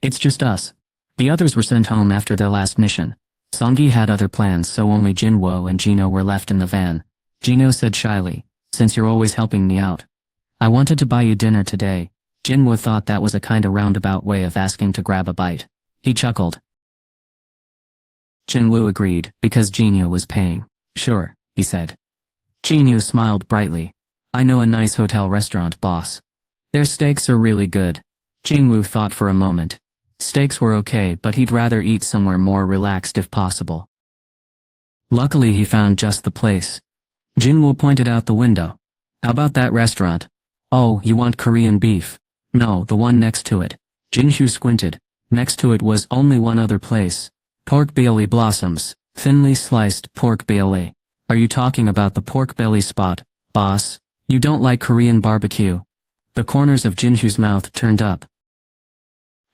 It's just us. The others were sent home after their last mission. Songgi had other plans, so only Jinwoo and Jino were left in the van. Jino said shyly, "Since you're always helping me out, I wanted to buy you dinner today." Jinwoo thought that was a kinda roundabout way of asking to grab a bite. He chuckled. Jinwoo agreed, because Jino was paying. "Sure," he said. Jino smiled brightly. "I know a nice hotel restaurant, boss. Their steaks are really good." Jinwoo thought for a moment. Steaks were okay, but he'd rather eat somewhere more relaxed if possible. Luckily he found just the place. Jinwoo pointed out the window. "How about that restaurant?" "Oh, you want Korean beef?" "No, the one next to it." Jinhyo squinted. Next to it was only one other place. Pork belly blossoms, thinly sliced pork belly. "Are you talking about the pork belly spot, boss? You don't like Korean barbecue?" The corners of Jinhyo's mouth turned up.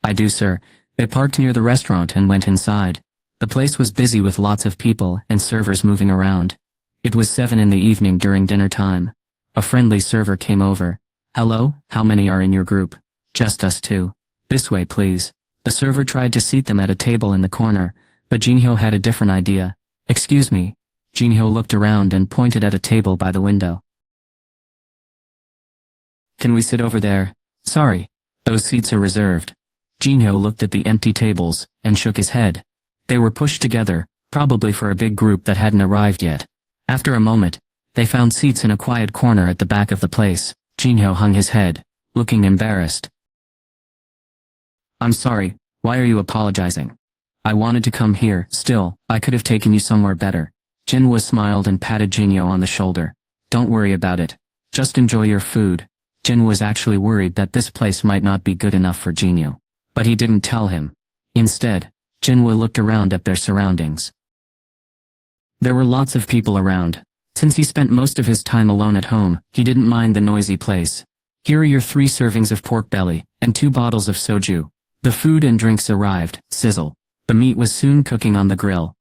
"I do, sir." They parked near the restaurant and went inside. The place was busy with lots of people and servers moving around. It was 7 in the evening during dinner time. A friendly server came over. "Hello, how many are in your group?" "Just us two." "This way, please." The server tried to seat them at a table in the corner, but Jinhyo had a different idea. "Excuse me." Jinhyo looked around and pointed at a table by the window. "Can we sit over there?" "Sorry, those seats are reserved." Jinhyo looked at the empty tables and shook his head. They were pushed together, probably for a big group that hadn't arrived yet. After a moment, they found seats in a quiet corner at the back of the place. Jinhyo hung his head, looking embarrassed. "I'm sorry, why are you apologizing? I wanted to come here, still, I could have taken you somewhere better." Jinwoo smiled and patted Jinhyo on the shoulder. "Don't worry about it. Just enjoy your food." Jinwoo was actually worried that this place might not be good enough for Jinhyo. But he didn't tell him. Instead, Jinwoo looked around at their surroundings. There were lots of people around. Since he spent most of his time alone at home, he didn't mind the noisy place. "Here are your 3 servings of pork belly, and 2 bottles of soju." The food and drinks arrived, sizzle. The meat was soon cooking on the grill.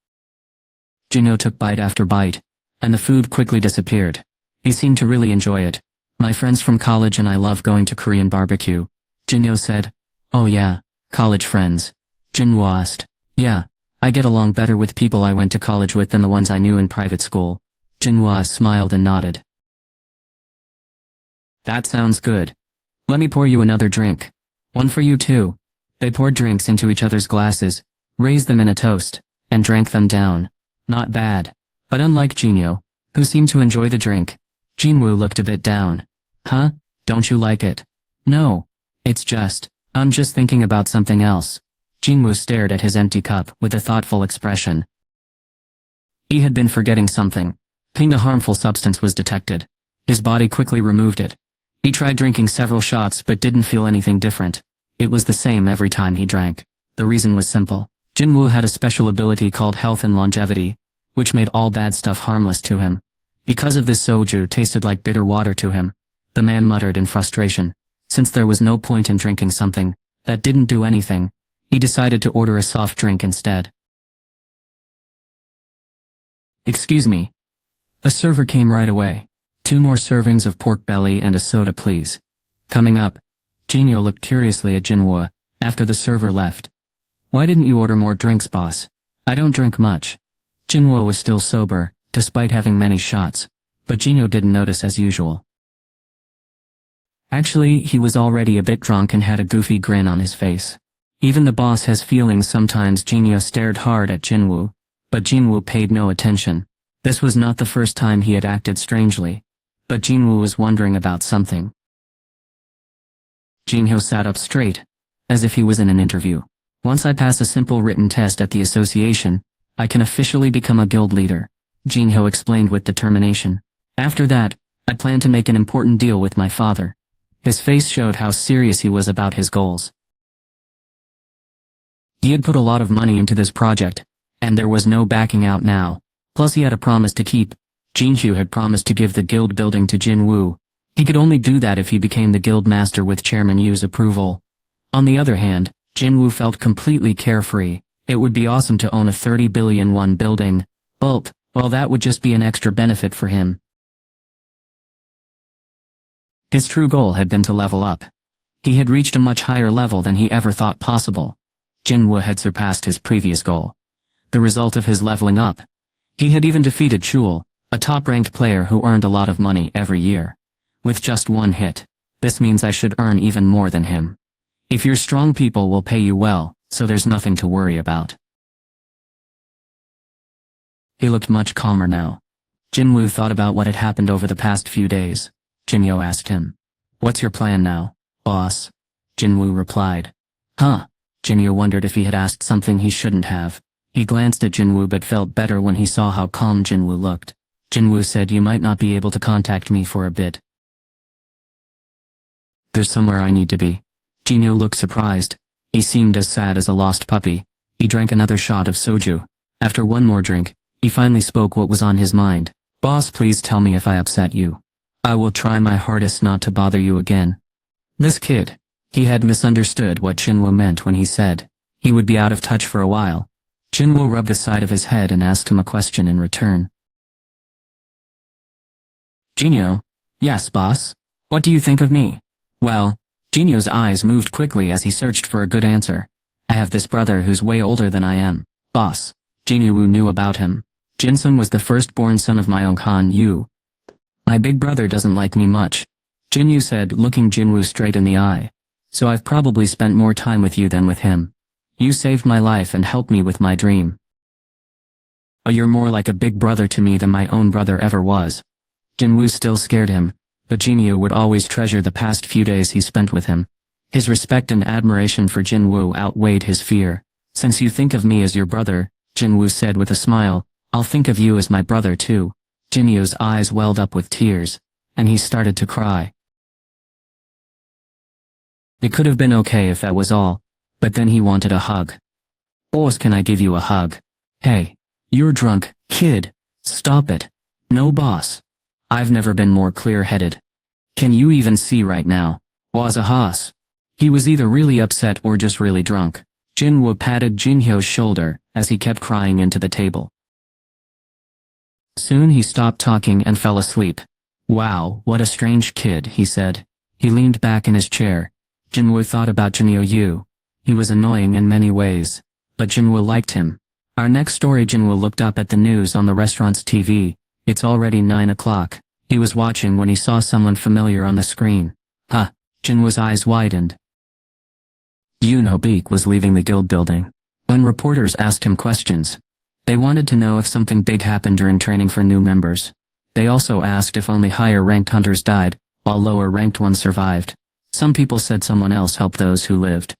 Jinhyo took bite after bite, and the food quickly disappeared. He seemed to really enjoy it. "My friends from college and I love going to Korean barbecue," Jinhyo said. "Oh yeah, college friends?" Jinwoo asked. "Yeah, I get along better with people I went to college with than the ones I knew in private school." Jinwoo smiled and nodded. "That sounds good. Let me pour you another drink. One for you too." They poured drinks into each other's glasses, raised them in a toast, and drank them down. Not bad. But unlike Jinhyo, who seemed to enjoy the drink, Jinwoo looked a bit down. "Huh? Don't you like it?" "No. I'm just thinking about something else." Jinwoo stared at his empty cup with a thoughtful expression. He had been forgetting something. A harmful substance was detected. His body quickly removed it. He tried drinking several shots but didn't feel anything different. It was the same every time he drank. The reason was simple. Jinwoo had a special ability called health and longevity, which made all bad stuff harmless to him. Because of this, soju tasted like bitter water to him. The man muttered in frustration. Since there was no point in drinking something that didn't do anything, he decided to order a soft drink instead. "Excuse me." A server came right away. 2 more servings of pork belly and a soda, please." Coming up, Jinhyo looked curiously at Jinwoo after the server left. "Why didn't you order more drinks, boss?" "I don't drink much." Jinwoo was still sober, despite having many shots, but Jinhyo didn't notice as usual. Actually, he was already a bit drunk and had a goofy grin on his face. Even the boss has feelings sometimes. Jinhyo stared hard at Jinwoo, but Jinwoo paid no attention. This was not the first time he had acted strangely, but Jinwoo was wondering about something. Jinhyo sat up straight, as if he was in an interview. "Once I pass a simple written test at the association, I can officially become a guild leader," Jinhyo explained with determination. "After that, I plan to make an important deal with my father." His face showed how serious he was about his goals. He had put a lot of money into this project, and there was no backing out now. Plus he had a promise to keep. Jinhyo had promised to give the guild building to Jinwoo. He could only do that if he became the guild master with Chairman Yu's approval. On the other hand, Jinwoo felt completely carefree. It would be awesome to own a 30 billion won building. Well, that would just be an extra benefit for him. His true goal had been to level up. He had reached a much higher level than he ever thought possible. Jinwoo had surpassed his previous goal. The result of his leveling up. He had even defeated Chul, a top-ranked player who earned a lot of money every year. With just one hit, this means I should earn even more than him. If you're strong, people will pay you well, so there's nothing to worry about. He looked much calmer now. Jinwoo thought about what had happened over the past few days. Jinyo asked him, "What's your plan now, boss?" Jinwoo replied, "Huh?" Jinyo wondered if he had asked something he shouldn't have. He glanced at Jinwoo but felt better when he saw how calm Jinwoo looked. Jinwoo said, "You might not be able to contact me for a bit. There's somewhere I need to be." Jinyo looked surprised. He seemed as sad as a lost puppy. He drank another shot of soju. After one more drink, he finally spoke what was on his mind. "Boss, please tell me if I upset you. I will try my hardest not to bother you again." This kid. He had misunderstood what Jinwoo meant when he said he would be out of touch for a while. Jinwoo rubbed the side of his head and asked him a question in return. "Jinyo?" "Yes, boss. What do you think of me?" "Well," Jinyo's eyes moved quickly as he searched for a good answer. "I have this brother who's way older than I am, boss." Jinwoo knew about him. "Jinsun was the firstborn son of my Onghan Yu. My big brother doesn't like me much," Jinyu said, looking Jinwoo straight in the eye. "So I've probably spent more time with you than with him. You saved my life and helped me with my dream. Oh, you're more like a big brother to me than my own brother ever was." Jinwoo still scared him, but Jinyu would always treasure the past few days he spent with him. His respect and admiration for Jinwoo outweighed his fear. "Since you think of me as your brother," Jinwoo said with a smile, "I'll think of you as my brother too." Jinyu's eyes welled up with tears, and he started to cry. It could have been okay if that was all, but then he wanted a hug. "Boss, can I give you a hug?" "Hey, you're drunk, kid. Stop it." "No, boss. I've never been more clear-headed. Can you even see right now?" Was a hoss. He was either really upset or just really drunk. Jinwoo patted Jinhyo's shoulder as he kept crying into the table. Soon he stopped talking and fell asleep. "Wow, what a strange kid," he said. He leaned back in his chair. Jinwoo thought about Jinyo Yu. He was annoying in many ways, but Jinwoo liked him. Our next story. Jinwoo looked up at the news on the restaurant's TV. It's already 9 o'clock. He was watching when he saw someone familiar on the screen. Huh. Jinwoo's eyes widened. Beek was leaving the guild building. When reporters asked him questions, they wanted to know if something big happened during training for new members. They also asked if only higher-ranked hunters died, while lower-ranked ones survived. Some people said someone else helped those who lived.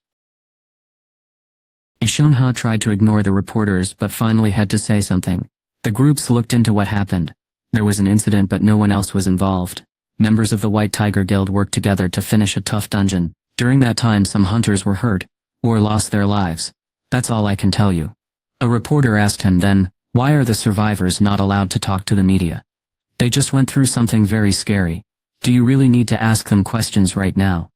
Shunha tried to ignore the reporters but finally had to say something. The groups looked into what happened. There was an incident but no one else was involved. Members of the White Tiger Guild worked together to finish a tough dungeon. During that time some hunters were hurt, or lost their lives. That's all I can tell you. A reporter asked him then, "Why are the survivors not allowed to talk to the media? They just went through something very scary. Do you really need to ask them questions right now?"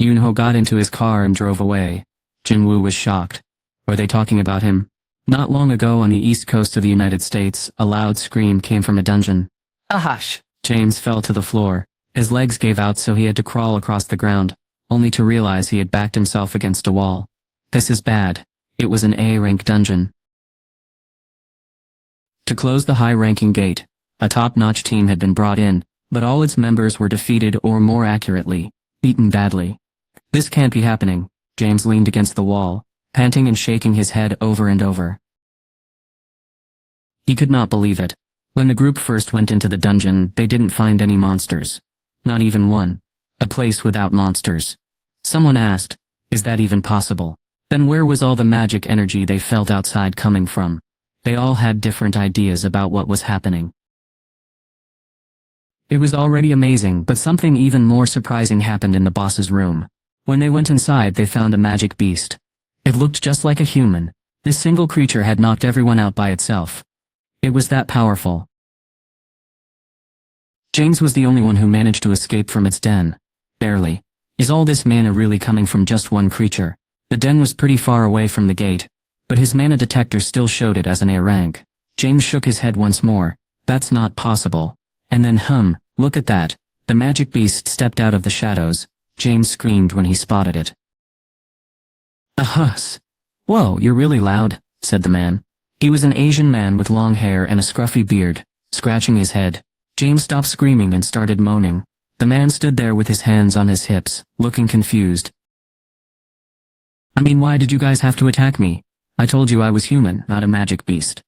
Yunho got into his car and drove away. Jinwoo was shocked. Were they talking about him? Not long ago on the east coast of the United States, a loud scream came from a dungeon. Ahash! James fell to the floor. His legs gave out so he had to crawl across the ground, only to realize he had backed himself against a wall. This is bad. It was an A-rank dungeon. To close the high-ranking gate, a top-notch team had been brought in, but all its members were defeated or more accurately, beaten badly. This can't be happening. James leaned against the wall, panting and shaking his head over and over. He could not believe it. When the group first went into the dungeon, they didn't find any monsters. Not even one. A place without monsters. Someone asked, "Is that even possible?" Then where was all the magic energy they felt outside coming from? They all had different ideas about what was happening. It was already amazing, but something even more surprising happened in the boss's room. When they went inside, they found a magic beast. It looked just like a human. This single creature had knocked everyone out by itself. It was that powerful. James was the only one who managed to escape from its den. Barely. Is all this mana really coming from just one creature? The den was pretty far away from the gate, but his mana detector still showed it as an A rank. James shook his head once more. That's not possible. And then look at that. The magic beast stepped out of the shadows. James screamed when he spotted it. A huss. Whoa, you're really loud, said the man. He was an Asian man with long hair and a scruffy beard, scratching his head. James stopped screaming and started moaning. The man stood there with his hands on his hips, looking confused. I mean, why did you guys have to attack me? I told you I was human, not a magic beast.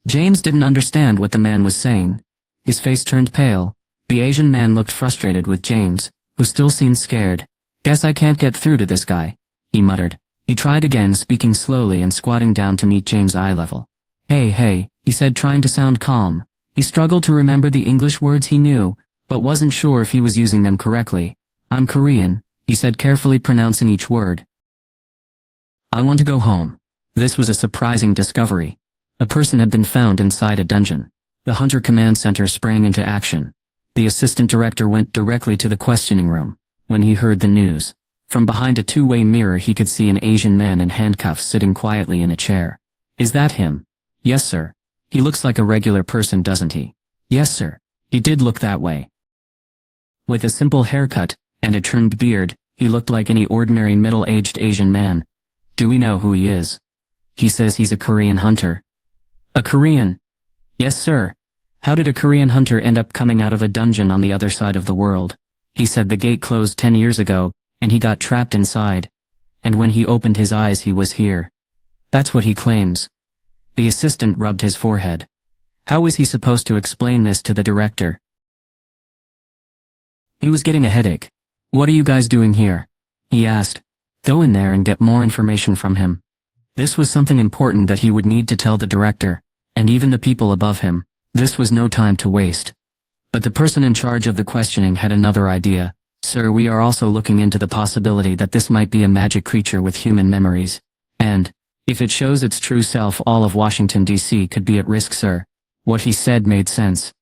James didn't understand what the man was saying. His face turned pale. The Asian man looked frustrated with James, who still seemed scared. Guess I can't get through to this guy, he muttered. He tried again, speaking slowly and squatting down to meet James' eye level. Hey, he said, trying to sound calm. He struggled to remember the English words he knew, but wasn't sure if he was using them correctly. I'm Korean, he said, carefully pronouncing each word. I want to go home. This was a surprising discovery. A person had been found inside a dungeon. The Hunter Command Center sprang into action. The assistant director went directly to the questioning room. When he heard the news, from behind a two-way mirror he could see an Asian man in handcuffs sitting quietly in a chair. Is that him? Yes, sir. He looks like a regular person, doesn't he? Yes, sir. He did look that way. With a simple haircut and a trimmed beard, he looked like any ordinary middle-aged Asian man. Do we know who he is? He says he's a Korean hunter. A Korean? Yes, sir. How did a Korean hunter end up coming out of a dungeon on the other side of the world? He said the gate closed 10 years ago, and he got trapped inside. And when he opened his eyes he was here. That's what he claims. The assistant rubbed his forehead. How was he supposed to explain this to the director? He was getting a headache. What are you guys doing here? He asked. Go in there and get more information from him. This was something important that he would need to tell the director, and even the people above him. This was no time to waste. But the person in charge of the questioning had another idea. Sir, we are also looking into the possibility that this might be a magic creature with human memories. And, if it shows its true self, all of Washington, D.C. could be at risk, sir. What he said made sense.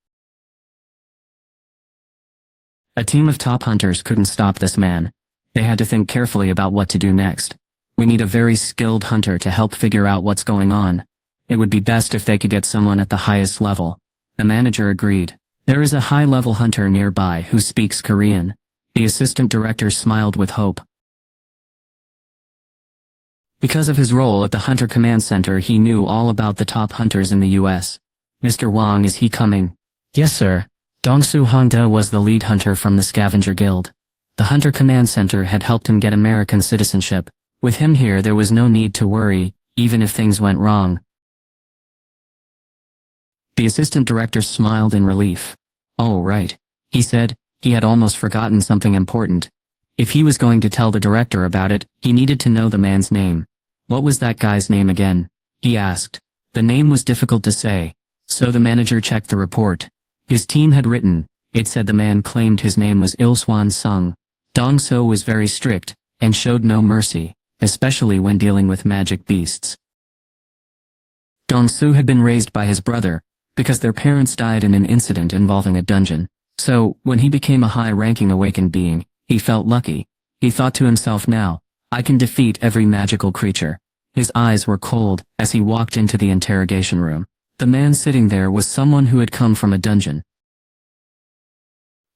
A team of top hunters couldn't stop this man. They had to think carefully about what to do next. We need a very skilled hunter to help figure out what's going on. It would be best if they could get someone at the highest level. The manager agreed. There is a high-level hunter nearby who speaks Korean. The assistant director smiled with hope. Because of his role at the Hunter Command Center, he knew all about the top hunters in the U.S. Mr. Wong, is he coming? Yes, sir. Dongsu Hongda was the lead hunter from the Scavenger Guild. The Hunter Command Center had helped him get American citizenship. With him here, there was no need to worry, even if things went wrong. The assistant director smiled in relief. Oh, right, he said. He had almost forgotten something important. If he was going to tell the director about it, he needed to know the man's name. What was that guy's name again? He asked. The name was difficult to say, so the manager checked the report. His team had written. It said the man claimed his name was Il-swan Sung. Dong-so was very strict, and showed no mercy, especially when dealing with magic beasts. Dong-su had been raised by his brother, because their parents died in an incident involving a dungeon. So, when he became a high-ranking awakened being, he felt lucky. He thought to himself, now, I can defeat every magical creature. His eyes were cold as he walked into the interrogation room. The man sitting there was someone who had come from a dungeon.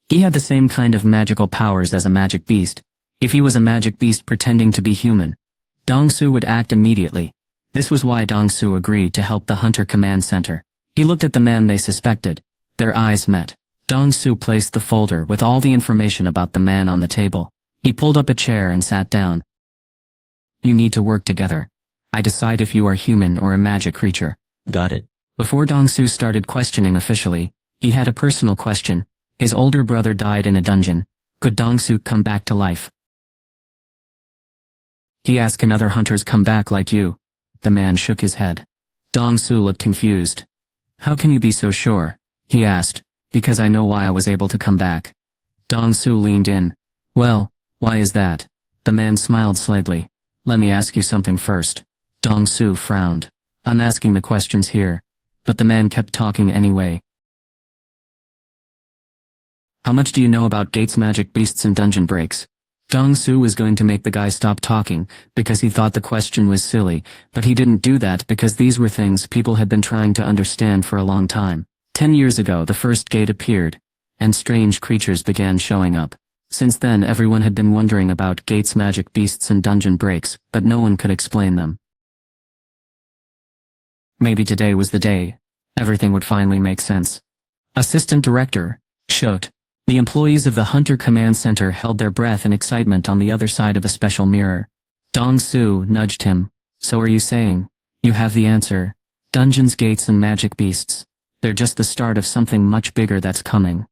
He had the same kind of magical powers as a magic beast. If he was a magic beast pretending to be human, Dong-su would act immediately. This was why Dong-su agreed to help the Hunter Command Center. He looked at the man they suspected. Their eyes met. Dong-su placed the folder with all the information about the man on the table. He pulled up a chair and sat down. You need to work together. I decide if you are human or a magic creature. Got it. Before Dong-su started questioning officially, he had a personal question. His older brother died in a dungeon. Could Dong-su come back to life? He asked, can other hunters come back like you? The man shook his head. Dong-su looked confused. How can you be so sure? He asked. Because I know why I was able to come back. Dong-su leaned in. Well, why is that? The man smiled slightly. Let me ask you something first. Dong-su frowned. I'm asking the questions here. But the man kept talking anyway. How much do you know about gates, magic beasts, and dungeon breaks? Dong-su was going to make the guy stop talking, because he thought the question was silly, but he didn't do that because these were things people had been trying to understand for a long time. 10 years ago the first gate appeared, and strange creatures began showing up. Since then everyone had been wondering about Gates' magic beasts and dungeon breaks, but no one could explain them. Maybe today was the day. Everything would finally make sense. Assistant Director, Shot. The employees of the Hunter Command Center held their breath in excitement on the other side of a special mirror. Dong-Su nudged him. So are you saying? You have the answer. Dungeons, gates and magic beasts. They're just the start of something much bigger that's coming.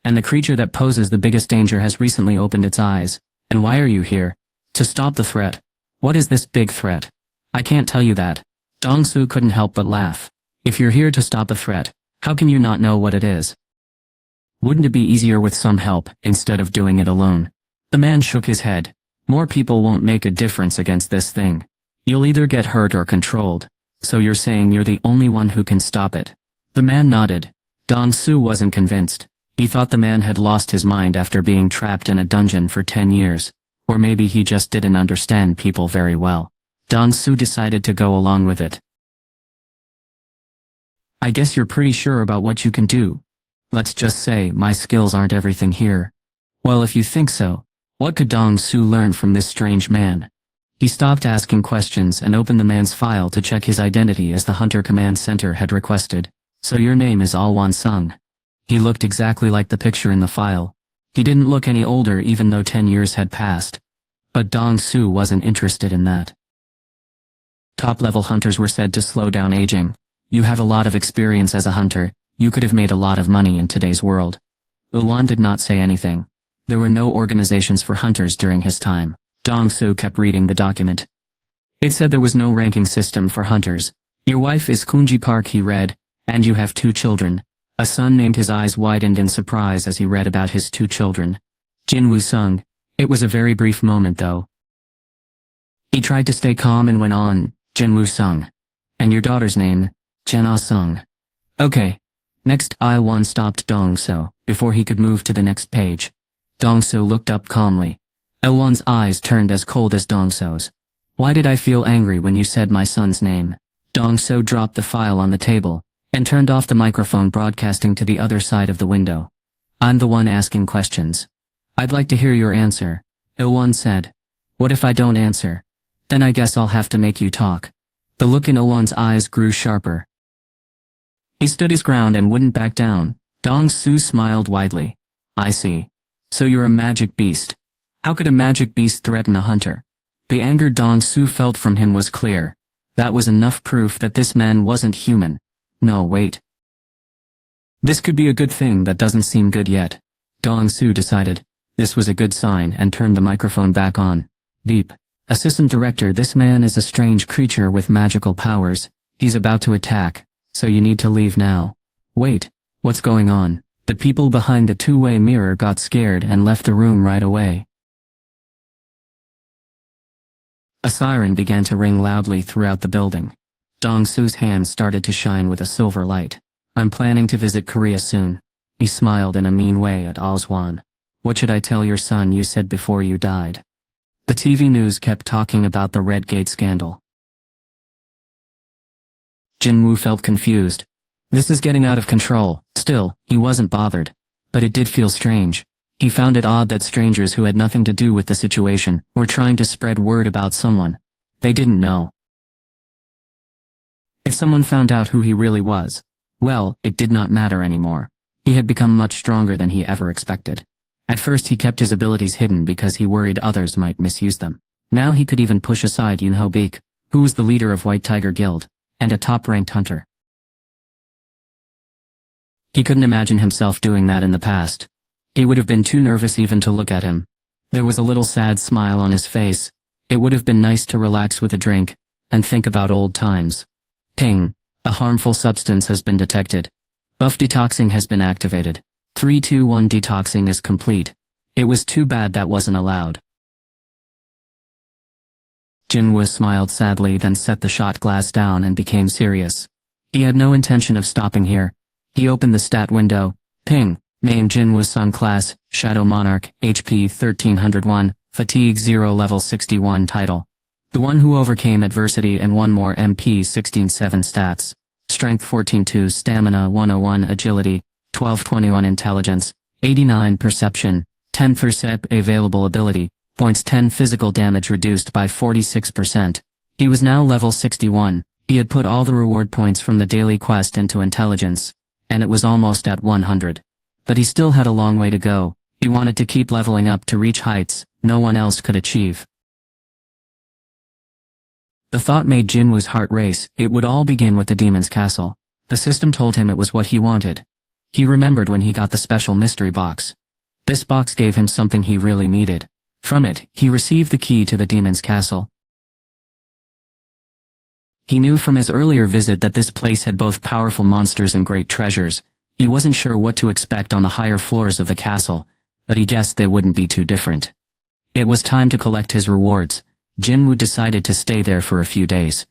And the creature that poses the biggest danger has recently opened its eyes. And why are you here? To stop the threat. What is this big threat? I can't tell you that. Dong-Su couldn't help but laugh. If you're here to stop a threat, how can you not know what it is? Wouldn't it be easier with some help, instead of doing it alone? The man shook his head. More people won't make a difference against this thing. You'll either get hurt or controlled. So you're saying you're the only one who can stop it? The man nodded. Dong-Su wasn't convinced. He thought the man had lost his mind after being trapped in a dungeon for 10 years. Or maybe he just didn't understand people very well. Dong-Su decided to go along with it. I guess you're pretty sure about what you can do. Let's just say my skills aren't everything here. Well, if you think so, what could Dong-Su learn from this strange man? He stopped asking questions and opened the man's file to check his identity as the Hunter Command Center had requested. So your name is Alwan-sung. He looked exactly like the picture in the file. He didn't look any older even though 10 years had passed. But Dong-Su wasn't interested in that. Top-level hunters were said to slow down aging. You have a lot of experience as a hunter. You could have made a lot of money in today's world. Ulan did not say anything. There were no organizations for hunters during his time. Dong-Su kept reading the document. It said there was no ranking system for hunters. Your wife is Kunji Park, he read, and you have 2 children. A son named. His eyes widened in surprise as he read about his 2 children. Jin Woo-sung. It was a very brief moment though. He tried to stay calm and went on, Jin Woo-sung. And your daughter's name? Jen Ah-sung. Okay. Next, I-1 stopped Dong-Su before he could move to the next page. Dong-Su looked up calmly. L1's eyes turned as cold as Dong-Su's. Why did I feel angry when you said my son's name? Dong-Su dropped the file on the table and turned off the microphone broadcasting to the other side of the window. I'm the one asking questions. I'd like to hear your answer, L1 said. What if I don't answer? Then I guess I'll have to make you talk. The look in L1's eyes grew sharper. He stood his ground and wouldn't back down. Dong-Su smiled widely. I see. So you're a magic beast. How could a magic beast threaten a hunter? The anger Dong-Su felt from him was clear. That was enough proof that this man wasn't human. No, wait. This could be a good thing that doesn't seem good yet. Dong-Su decided. This was a good sign and turned the microphone back on. Beep. Assistant Director, this man is a strange creature with magical powers. He's about to attack, so you need to leave now. Wait, what's going on? The people behind the two-way mirror got scared and left the room right away. A siren began to ring loudly throughout the building. Dong-Su's hands started to shine with a silver light. I'm planning to visit Korea soon. He smiled in a mean way at Oswan. What should I tell your son you said before you died? The TV news kept talking about the Red Gate scandal. Jinwoo felt confused. This is getting out of control. Still, he wasn't bothered. But it did feel strange. He found it odd that strangers who had nothing to do with the situation were trying to spread word about someone they didn't know. If someone found out who he really was, well, it did not matter anymore. He had become much stronger than he ever expected. At first he kept his abilities hidden because he worried others might misuse them. Now he could even push aside Yunho Beek, who was the leader of White Tiger Guild, and a top-ranked hunter. He couldn't imagine himself doing that in the past. He would have been too nervous even to look at him. There was a little sad smile on his face. It would have been nice to relax with a drink, and think about old times. Ping. A harmful substance has been detected. Buff detoxing has been activated. 321 detoxing is complete. It was too bad that wasn't allowed. Jinwoo smiled sadly, then set the shot glass down and became serious. He had no intention of stopping here. He opened the stat window. Ping. Name Jinwoo-sung, class, Shadow Monarch, HP 1301, Fatigue 0, level 61, title. The one who overcame adversity and won more MP 16-7 stats. Strength Strength 14-2, Stamina 101, Agility 12-21, Intelligence 89, Perception 10%, Available Ability Points 10, Physical Damage reduced by 46%. He was now level 61. He had put all the reward points from the daily quest into Intelligence, and it was almost at 100. But he still had a long way to go. He wanted to keep leveling up to reach heights no one else could achieve. The thought made Jinwoo's heart race. It would all begin with the demon's castle. The system told him it was what he wanted. He remembered when he got the special mystery box. This box gave him something he really needed. From it, he received the key to the demon's castle. He knew from his earlier visit that this place had both powerful monsters and great treasures. He wasn't sure what to expect on the higher floors of the castle, but he guessed they wouldn't be too different. It was time to collect his rewards. Jinwoo decided to stay there for a few days.